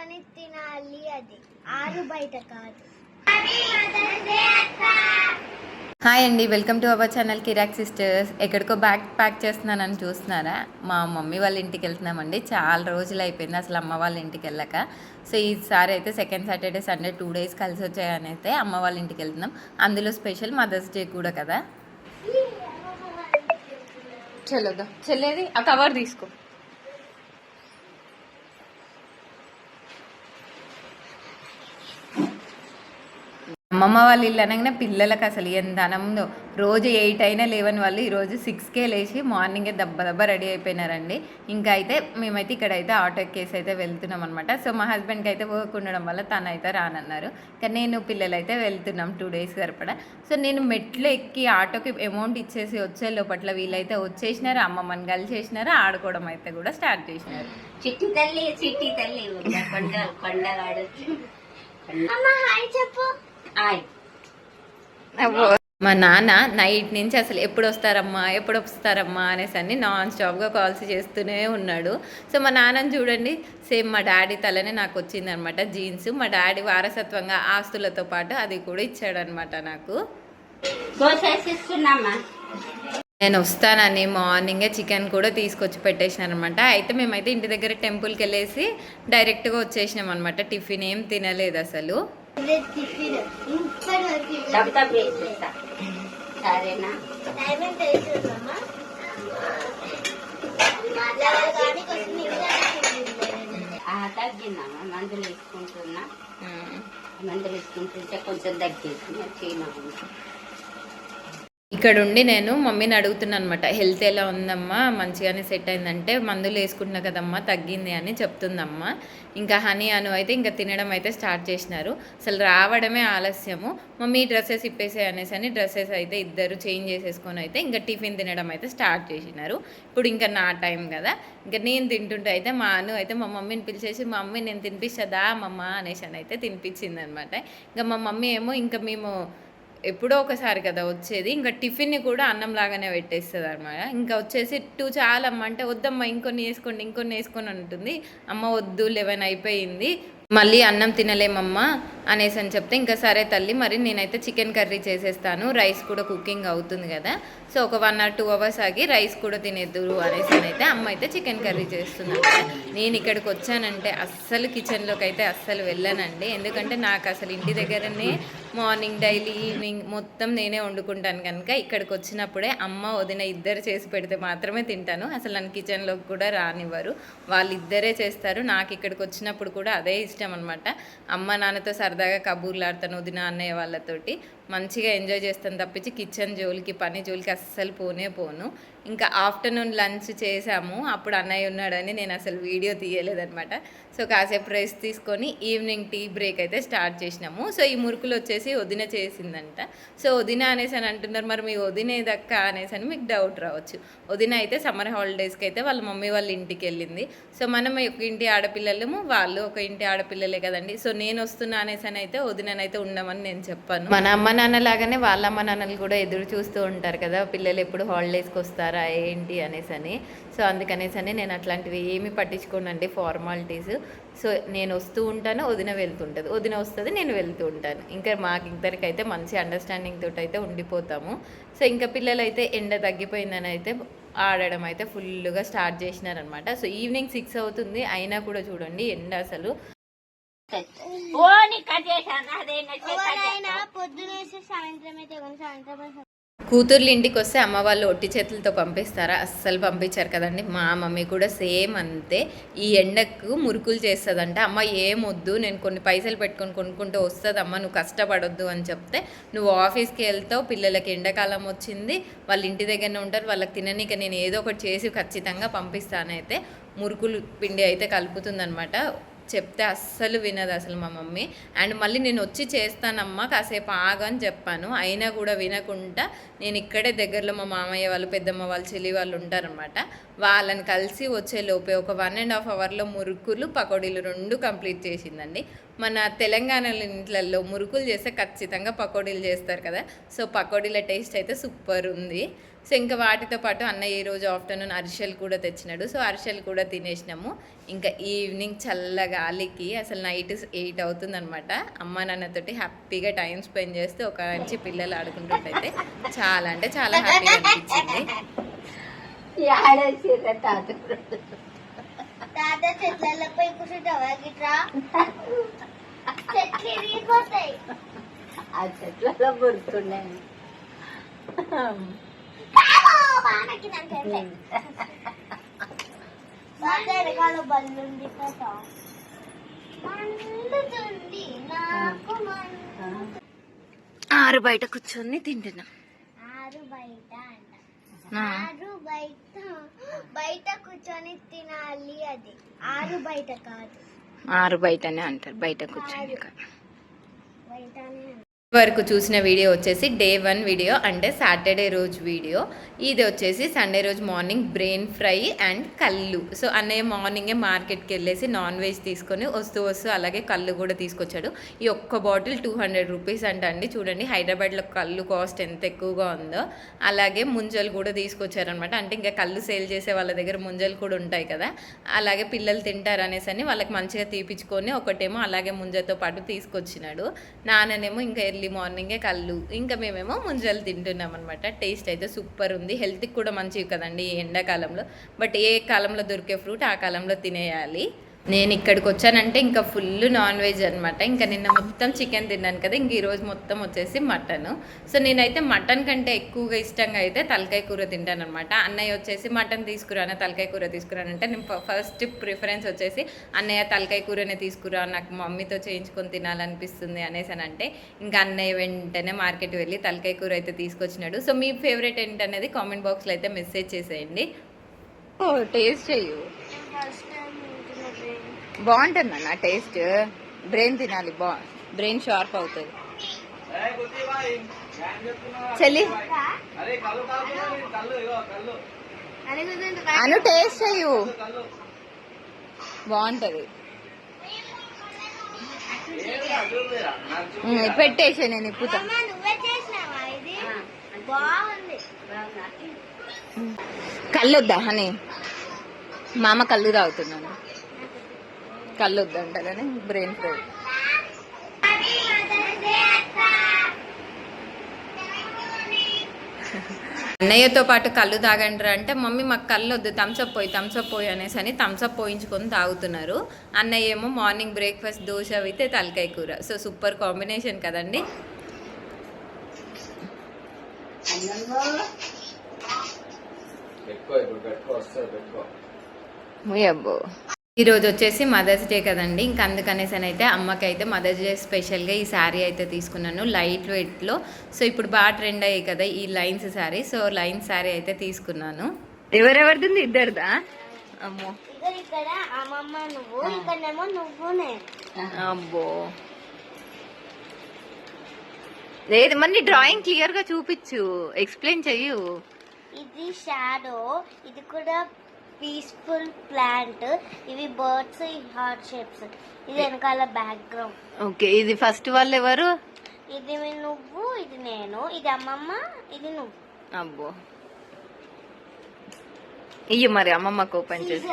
ఇంట్లోనే తినాలి, అది ఆరు బయట కాదు. హాయ్ అండి, welcome to our channel Kiraak sisters. ఎక్కడికో బ్యాగ్ ప్యాక్ చేస్తున్నానని చూస్తున్నారా? మా మమ్మీ వాళ్ళ ఇంటికి వెళ్తున్నామండి. చాలా రోజులు అయిపోయింది అసలు అమ్మ వాళ్ళ ఇంటికి వెళ్ళాక. సో ఈసారి అయితే సెకండ్ సాటర్డే సండే 2 days కలిసి వచ్చాయని అయితే అమ్మ వాళ్ళ ఇంటికి వెళ్తున్నాం. అందులో స్పెషల్ మదర్స్ డే కూడా కదా. చలోదా చెల్లేది ఆ కవర్ తీసుకో. అమ్మమ్మ వాళ్ళ ఇల్లు అనగానే పిల్లలకు అసలు ఎంత ఆనందో. రోజు 8 అయినా లేవని వాళ్ళు ఈరోజు 6కే లేచి మార్నింగే దెబ్బ రెడీ అయిపోయినారండి. ఇంకా అయితే మేమైతే ఇక్కడైతే ఆటో ఎక్కేసి అయితే వెళ్తున్నాం అనమాట. సో మా హస్బెండ్కి అయితే వర్క్ ఉండడం వల్ల తను అయితే రానన్నారు. కానీ నేను పిల్లలు అయితే వెళ్తున్నాం 2 days సరిపడా. సో నేను మెట్లు ఎక్కి ఆటోకి అమౌంట్ ఇచ్చేసి వచ్చే లోపట్ల వీళ్ళైతే వచ్చేసినారు, అమ్మమ్మని కలిసేసినారు, ఆడుకోవడం అయితే కూడా స్టార్ట్ చేసినారు. చిట్టి తల్లి కొండగాడు చెప్పు. మా నాన్న నైట్ నుంచి అసలు ఎప్పుడు వస్తారమ్మా అనేసి అన్ని నాన్ స్టాప్గా కాల్స్ చేస్తూనే ఉన్నాడు. సో మా నాన్నని చూడండి, సేమ్ మా డాడీ తలనే నాకు వచ్చిందనమాట జీన్స్. మా డాడీ వారసత్వంగా ఆస్తులతో పాటు అది కూడా ఇచ్చాడనమాట నాకు. నేను వస్తానని మార్నింగే చికెన్ కూడా తీసుకొచ్చి పెట్టేసినాను అనమాట. అయితే మేమైతే ఇంటి దగ్గర టెంపుల్కి వెళ్ళేసి డైరెక్ట్గా వచ్చేసినాం అనమాట. టిఫిన్ ఏం తినలేదు అసలు. సరేనా తగ్గిందమ్మా, మందులు వేసుకుంటున్నా. మందులు వేసుకుంటుంటే కొంచెం తగ్గేసి ఇక్కడ ఉండి నేను మమ్మీని అడుగుతున్నాను అనమాట, హెల్త్ ఎలా ఉందమ్మా, మంచిగానే సెట్ అయిందంటే మందులు వేసుకుంటున్నా కదమ్మా తగ్గింది అని చెప్తుందమ్మా. ఇంకా హనీ అను అయితే ఇంకా తినడం అయితే స్టార్ట్ చేసినారు. అసలు రావడమే ఆలస్యము. మమ్మీ డ్రెస్సెస్ ఇప్పేసే అనేసి అని డ్రెస్సెస్ అయితే ఇద్దరు చేంజ్ చేసేసుకొని అయితే ఇంకా టిఫిన్ తినడం అయితే స్టార్ట్ చేసినారు. ఇప్పుడు ఇంకా నా టైం కదా, ఇంకా నేను తింటుంటే అయితే మా అను అయితే మా మమ్మీని పిలిచేసి, మా మమ్మీ నేను తినిపిస్తుందా మమ్మ అనేసి అని అయితే తినిపించింది అనమాట. ఇంకా మా మమ్మీ ఏమో ఇంకా మేము ఎప్పుడో ఒకసారి కదా వచ్చేది, ఇంకా టిఫిన్ని కూడా అన్నం లాగానే పెట్టేస్తుంది అనమాట. ఇంకా వచ్చేసి 2 చాలమ్మ అంటే, వద్దమ్మ ఇంకొన్ని వేసుకొని అంటుంది. అమ్మ వద్దు 11 అయిపోయింది, మళ్ళీ అన్నం తినలేమమ్మా అనేసి అని చెప్తే, ఇంకా సరే తల్లి మరి నేనైతే చికెన్ కర్రీ చేసేస్తాను, రైస్ కూడా కుకింగ్ అవుతుంది కదా, సో ఒక 1 or 2 hours ఆగి రైస్ కూడా తినేద్దురు అనేసి అని అయితే అమ్మ అయితే చికెన్ కర్రీ చేస్తున్నాను. నేను ఇక్కడికి వచ్చానంటే అస్సలు కిచెన్లోకి అయితే అస్సలు వెళ్ళానండి. ఎందుకంటే నాకు అసలు ఇంటి దగ్గరనే మార్నింగ్ డైలీ ఈవినింగ్ మొత్తం నేనే వండుకుంటాను కనుక ఇక్కడికి వచ్చినప్పుడే అమ్మ వదిన ఇద్దరు చేసి పెడితే మాత్రమే తింటాను. అసలు నన్ను కిచెన్లోకి కూడా రానివ్వరు, వాళ్ళిద్దరే చేస్తారు. నాకు ఇక్కడికి వచ్చినప్పుడు కూడా అదే ఇష్టం అనమాట. అమ్మ నాన్నతో సరదాగా కబూర్లాడతాను, వదిన అన్నయ్య వాళ్ళతోటి మంచిగా ఎంజాయ్ చేస్తాను తప్పించి కిచెన్ జోలికి పని జోలికి అస్సలు పోను. ఇంకా ఆఫ్టర్నూన్ లంచ్ చేసాము, అప్పుడు అన్నయ్య ఉన్నాడని నేను అసలు వీడియో తీయలేదనమాట. సో కాసేపు రెస్ట్ తీసుకొని ఈవినింగ్ టీ బ్రేక్ అయితే స్టార్ట్ చేసినాము. సో ఈ మురుకులు వచ్చేసి వదిన చేసిందంట. సో వదిన అనేసి అని అంటున్నారు, మరి మీ వదిన ఏదక్క అనేసి అని మీకు డౌట్ రావచ్చు. వదిన అయితే సమ్మర్ హాలిడేస్కి అయితే వాళ్ళ మమ్మీ వాళ్ళ ఇంటికి వెళ్ళింది. సో మనం ఒక ఇంటి ఆడపిల్లలము, వాళ్ళు ఒక ఇంటి ఆడపిల్లలే కదండి. సో నేను వస్తున్నా అనేసి అని అయితే వదిననైతే ఉండమని నేను చెప్పాను. మన అమ్మ నాన్న లాగానే వాళ్ళ అమ్మ నాన్నలు కూడా ఎదురు చూస్తూ ఉంటారు కదా, పిల్లలు ఎప్పుడు హాలిడేస్కి వస్తారా ఏంటి అనేసి అని. సో అందుకనేసి అని నేను అట్లాంటివి ఏమీ పట్టించుకోనండి, ఫార్మాలిటీస్. సో నేను వస్తూ ఉంటాను, వదిన వెళ్తుంటుంది, వదిన వస్తుంది, నేను వెళ్తూ ఉంటాను. ఇంకా మాకు ఇద్దరికైతే మంచి అండర్స్టాండింగ్ తోటి అయితే ఉండిపోతాము. సో ఇంకా పిల్లలు అయితే ఎండ తగ్గిపోయిందని అయితే ఆడడం అయితే ఫుల్గా స్టార్ట్ చేసినారనమాట. సో ఈవినింగ్ 6 అవుతుంది, అయినా కూడా చూడండి ఎండ అసలు. కూతుర్లు ఇంటికి వస్తే అమ్మ వాళ్ళు ఒట్టి చేతులతో పంపిస్తారా? అస్సలు పంపించారు కదండి. మా మమ్మీ కూడా సేమ్ అంతే. ఈ ఎండకు మురుకులు చేస్తుందంట. అమ్మ ఏమొద్దు, నేను కొన్ని పైసలు పెట్టుకొని కొనుక్కుంటూ వస్తుంది అమ్మ, నువ్వు కష్టపడొద్దు అని చెప్తే, నువ్వు ఆఫీస్కి వెళ్తావు, పిల్లలకి ఎండాకాలం వచ్చింది, వాళ్ళ ఇంటి దగ్గరనే ఉంటారు, వాళ్ళకి తిననీక నేను ఏదో ఒకటి చేసి ఖచ్చితంగా పంపిస్తానైతే మురుకులు పిండి అయితే కలుపుతుందనమాట. చెప్తే అస్సలు వినదు అసలు మా మమ్మీ. అండ్ మళ్ళీ నేను వచ్చి చేస్తానమ్మా కాసేపు ఆగని చెప్పాను, అయినా కూడా వినకుండా నేను ఇక్కడే దగ్గరలో మా మామయ్య వాళ్ళు, పెద్దమ్మ వాళ్ళు, చెల్లి వాళ్ళు ఉంటారనమాట. వాళ్ళని కలిసి వచ్చే లోపే ఒక 1.5 hourలో మురుకులు పకోడీలు 2 కంప్లీట్ చేసిందండి. మన తెలంగాణలో ఇంట్లలో మురుకులు చేస్తే ఖచ్చితంగా పకోడీలు చేస్తారు కదా. సో పకోడీల టేస్ట్ అయితే సూపర్ ఉంది. సో ఇంకా వాటితో పాటు అన్నయ్య ఈరోజు ఆఫ్టర్నూన్ అరిసెలు కూడా తెచ్చినాడు. సో అరిసెలు కూడా తినేసినాము. ఇంకా ఈవినింగ్ చల్లగాలికి అసలు నైట్ 8 అవుతుందన్నమాట. అమ్మ నాన్నతోటి హ్యాపీగా టైం స్పెండ్ చేస్తూ ఒక నుంచి పిల్లలు ఆడుకుంటుంటే చాలా అంటే చాలా హ్యాపీగా అనిపించింది. తాత చెట్లలో పోయి కూర్చుంటావా గిట్రా చెట్లు ఇరిగిపోతాయి. ఆ చెట్లలో గుర్తున్నాయి. వెనకాల బల్లుంది కదా మండుతుంది నాకు ఆరు బయట కూర్చొని తింటున్నాం. ఆరు బయట అంట. ఆరు బయట బయట కూర్చొని తినాలి. అది ఆరు బయట కాదు, ఆరు బయటనే అంటారు. బయట కూర్చొని బయటనే వరకు చూసిన వీడియో వచ్చేసి డే 1 వీడియో, అంటే సాటర్డే రోజు వీడియో. ఇది వచ్చేసి సండే రోజు మార్నింగ్ బ్రెయిన్ ఫ్రై అండ్ కళ్ళు. సో అన్నయ్య మార్నింగే మార్కెట్కి వెళ్ళేసి నాన్ వెజ్ తీసుకొని వస్తూ అలాగే కళ్ళు కూడా తీసుకొచ్చాడు. ఈ ఒక్క బాటిల్ 200 రూపీస్ అండి. చూడండి హైదరాబాద్లో కళ్ళు కాస్ట్ ఎంత ఎక్కువగా ఉందో. అలాగే ముంజలు కూడా తీసుకొచ్చారనమాట. అంటే ఇంకా కళ్ళు సేల్ చేసే వాళ్ళ దగ్గర ముంజలు కూడా ఉంటాయి కదా, అలాగే పిల్లలు తింటారు అనేసి అని వాళ్ళకి మంచిగా తీపించుకొని ఒకటేమో అలాగే ముంజతో పాటు తీసుకొచ్చినాడు. నాన్ననేమో ఇంకా ఎర్లీ మార్నింగే కళ్ళు, ఇంకా మేమేమో ముంజలు తింటున్నాం అనమాట. టేస్ట్ అయితే సూపర్ ఉంది. హెల్త్కి కూడా మంచివి కదండి ఈ ఎండాకాలంలో. బట్ ఏ కాలంలో దొరికే ఫ్రూట్ ఆ కాలంలో తినేయాలి. నేను ఇక్కడికి వచ్చానంటే ఇంకా ఫుల్ నాన్ వెజ్ అనమాట. ఇంకా నిన్న మొత్తం చికెన్ తిన్నాను కదా, ఇంక ఈరోజు మొత్తం వచ్చేసి మటన్. సో నేనైతే మటన్ కంటే ఎక్కువగా ఇష్టంగా అయితే తలకాయ కూర తింటాను అనమాట. అన్నయ్య వచ్చేసి మటన్ తీసుకురాను తలకాయ కూర తీసుకురానంటే నేను ఫస్ట్ ప్రిఫరెన్స్ వచ్చేసి అన్నయ్య తలకాయ కూరనే తీసుకురా, నాకు మమ్మీతో చేయించుకొని తినాలనిపిస్తుంది అనేసి అని అంటే ఇంకా అన్నయ్య వెంటనే మార్కెట్ వెళ్ళి తలకాయ కూర అయితే తీసుకొచ్చినాడు. సో మీ ఫేవరెట్ ఏంటనేది కామెంట్ బాక్స్లో అయితే మెసేజ్ చేసేయండి. టేస్ట్ చెయ్యు, బాగుంటుంది అన్న టేస్ట్. బ్రెయిన్ తినాలి, బ్రెయిన్ షార్ప్ అవుతుంది. చెల్లి అను టేస్ట్ చెయ్యు, బాగుంటది. పెట్టేసే నేను ఇప్పుతా. నువ్వే చేసినావా ఇది? బాగుంది. కళ్ళు వద్దా అని మామ కళ్ళు తాగుతున్నాను. కళ్ళు వద్దంటారని బ్రెయిన్ ఫ్రై. అన్నయ్యతో పాటు కళ్ళు తాగంటారు అంటే మమ్మీ మాకు కళ్ళు వద్దు, థమ్స్అప్ పోయి అనేసి అని థమ్స్అప్ పోయించుకొని తాగుతున్నారు. అన్నయ్య ఏమో మార్నింగ్ బ్రేక్ఫాస్ట్ దోశ అయితే తలకాయ కూర. సో సూపర్ కాంబినేషన్ కదండి. అబ్బో ఈరోజు వచ్చేసి మదర్స్ డే కదండి, ఇంకా అందుకనేసి అయితే అమ్మకి అయితే మదర్స్ డే స్పెషల్గా ఈ శారీ అయితే తీసుకున్నాను లైట్ వెయిట్లో. సో ఇప్పుడు బాగా ట్రెండ్ అయ్యాయి కదా ఈ lines sari. So lines sari అయితే తీసుకున్నాను. ఎవరెవరిది? ఇద్దరిదా? అమ్మో ఇక్కడ అమ్మమ్మ నువ్వు, ఇక్కడేమో నువ్వునే. అబ్బో లేదు మరి డ్రాయింగ్ క్లియర్ గా చూపించు, ఎక్స్ప్లెయిన్ చెయ్యు. ఇది షాడో, ఇది కూడా పీస్ఫుల్ ప్లాంట్, ఇవి బర్డ్స్, ఈ హార్ట్ షేప్స్, ఇది వెనకాల బ్యాక్గ్రౌండ్. ఓకే ఇది ఫస్ట్ వాళ్ళు ఎవరు? ఇది నువ్వు, ఇది నేను, ఇది అమ్మమ్మ, ఇది నువ్వు. అబ్బో ఇయ్యి మరి అమ్మమ్మకు ఓపెన్ చేసి.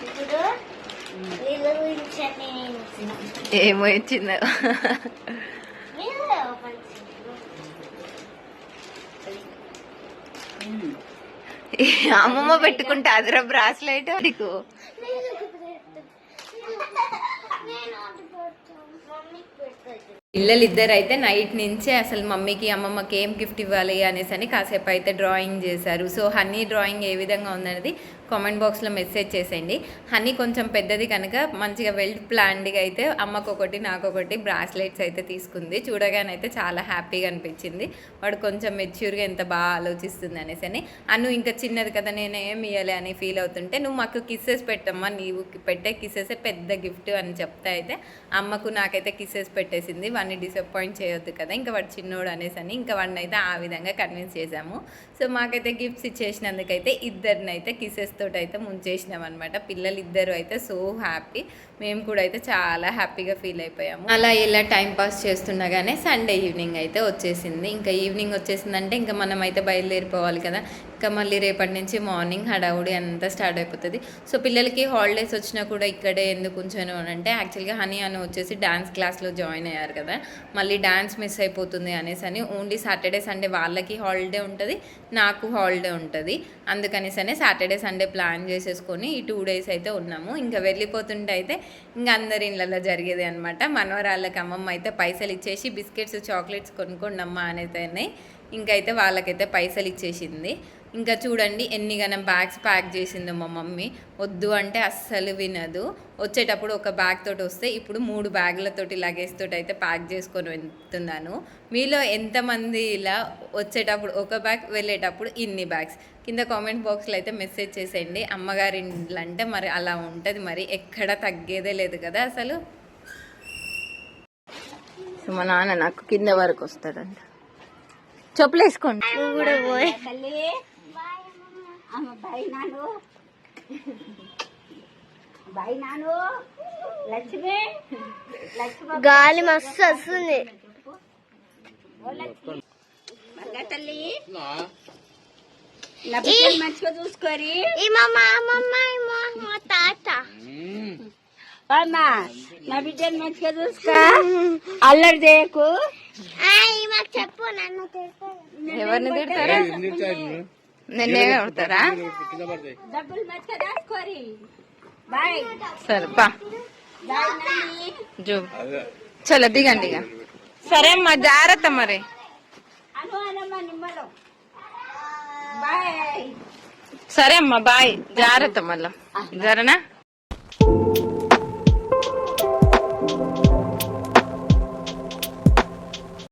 ఇప్పుడు వీళ్ళ గురించి ఏమో ఇచ్చిందో ఓపెన్ అమ్మమ్మ పెట్టుకుంటే అదరా బ్రాస్లైట్ నీకు. పిల్లలు ఇద్దరు అయితే నైట్ నుంచే అసలు మమ్మీకి అమ్మమ్మకి ఏం గిఫ్ట్ ఇవ్వాలి అనేసి అని కాసేపు అయితే డ్రాయింగ్ చేశారు. సో హనీ డ్రాయింగ్ ఏ విధంగా ఉందనేది కామెంట్ బాక్స్లో మెసేజ్ చేసేయండి. హనీ కొంచెం పెద్దది కనుక మంచిగా వెల్ ప్లాన్డ్గా అయితే అమ్మకు ఒకటి నాకొకటి బ్రాస్లెట్స్ అయితే తీసుకుంది. చూడగానైతే చాలా హ్యాపీగా అనిపించింది. వాడు కొంచెం మెచ్యూర్గా ఎంత బాగా ఆలోచిస్తుంది అనేసి అని. అను ఇంకా చిన్నది కదా నేను ఏం ఇవ్వాలి అని ఫీల్ అవుతుంటే నువ్వు మాకు కిస్సెస్ పెట్టమ్మా, నీవు పెట్టే కిస్సెసే పెద్ద గిఫ్ట్ అని చెప్తే అయితే అమ్మకు నాకైతే కిస్సెస్ పెట్టేసింది. వాడిని డిసప్పాయింట్ చేయొద్దు కదా, ఇంకా వాడు చిన్నోడు అనేసి అని ఇంకా వాడిని అయితే ఆ విధంగా కన్విన్స్ చేశాము. సో మాకైతే గిఫ్ట్స్ ఇచ్చేసినందుకైతే ఇద్దరిని అయితే కిసెస్ తోటి అయితే ముంచేసినాం అనమాట. పిల్లలు ఇద్దరు అయితే సో హ్యాపీ, మేము కూడా అయితే చాలా హ్యాపీగా ఫీల్ అయిపోయాము. అలా ఇలా టైం పాస్ చేస్తుండగానే సండే ఈవినింగ్ అయితే వచ్చేసింది. ఇంకా ఈవినింగ్ వచ్చేసిందంటే ఇంకా మనం అయితే బయలుదేరిపోవాలి కదా. ఇంకా మళ్ళీ రేపటి నుంచి మార్నింగ్ హడావుడి అంతా స్టార్ట్ అయిపోతుంది. సో పిల్లలకి హాలిడేస్ వచ్చినా కూడా ఇక్కడే ఎందుకు ఉంచాను అని అంటే, యాక్చువల్గా హనీ అని వచ్చేసి డ్యాన్స్ క్లాస్లో జాయిన్ అయ్యారు కదా, మళ్ళీ డ్యాన్స్ మిస్ అయిపోతుంది అనేసి అని ఓన్లీ సాటర్డే సండే వాళ్ళకి హాలిడే ఉంటుంది, నాకు హాలిడే ఉంటుంది. అందుకనేసనే సాటర్డే సండే ప్లాన్ చేసేసుకొని ఈ 2 days అయితే ఉన్నాము. ఇంకా వెళ్ళిపోతుంటే అయితే ఇంకా అందరి ఇళ్ళల్లో జరిగేది అనమాట. మనవరాళ్ళకి అమ్మమ్మ అయితే పైసలు ఇచ్చేసి బిస్కెట్స్ చాక్లెట్స్ కొనుక్కోండి అమ్మ అనేతేనే ఇంకైతే వాళ్ళకైతే పైసలు ఇచ్చేసింది. ఇంకా చూడండి ఎన్ని గనం బ్యాగ్స్ ప్యాక్ చేసిందో మా మమ్మీ. వద్దు అంటే అస్సలు వినదు. వచ్చేటప్పుడు ఒక బ్యాగ్ తోటి వస్తే ఇప్పుడు 3 బ్యాగులతోటి లగేజ్ తోటి అయితే ప్యాక్ చేసుకొని వెళ్తున్నాను. మీలో ఎంతమంది ఇలా వచ్చేటప్పుడు ఒక బ్యాగ్, వెళ్ళేటప్పుడు ఇన్ని బ్యాగ్స్? కింద కామెంట్ బాక్స్లో అయితే మెసేజ్ చేసేయండి. అమ్మగారి ఇంట్లో అంటే మరి అలా ఉంటుంది, మరి ఎక్కడ తగ్గేదే లేదు కదా అసలు. మా నాన్న నాకు కింద వరకు వస్తాడంట. చెప్పులు వేసుకోండి. తల్లి అమ్మ బాయ్ నాను, బాయ్ నాను. లక్ష్మి, లక్ష్మి గాలి మస్తు వస్తుంది. మళ్ళా తల్లి నా బిడ్డని మంచిగా చూసుకోరి. మా తాత అమ్మా నా బిడ్డని మంచిగా చూసుకో, అల్లరి చేయకు. చెప్పు, నన్ను ఎవరిని తిడతారా? నిన్నేమే కొడతారా? డబ్బులు మంచిగా దాచుకోరి. బాయ్. సరే పా బాయ్ నాని. జో చలో దిగండి ఇక. సరే అమ్మా జాగ్రత్త మరి. అను అనమ్మా నిమ్మలం. బాయ్. సరే అమ్మా బాయ్, జాగ్రత్త మళ్ళా. జరనా?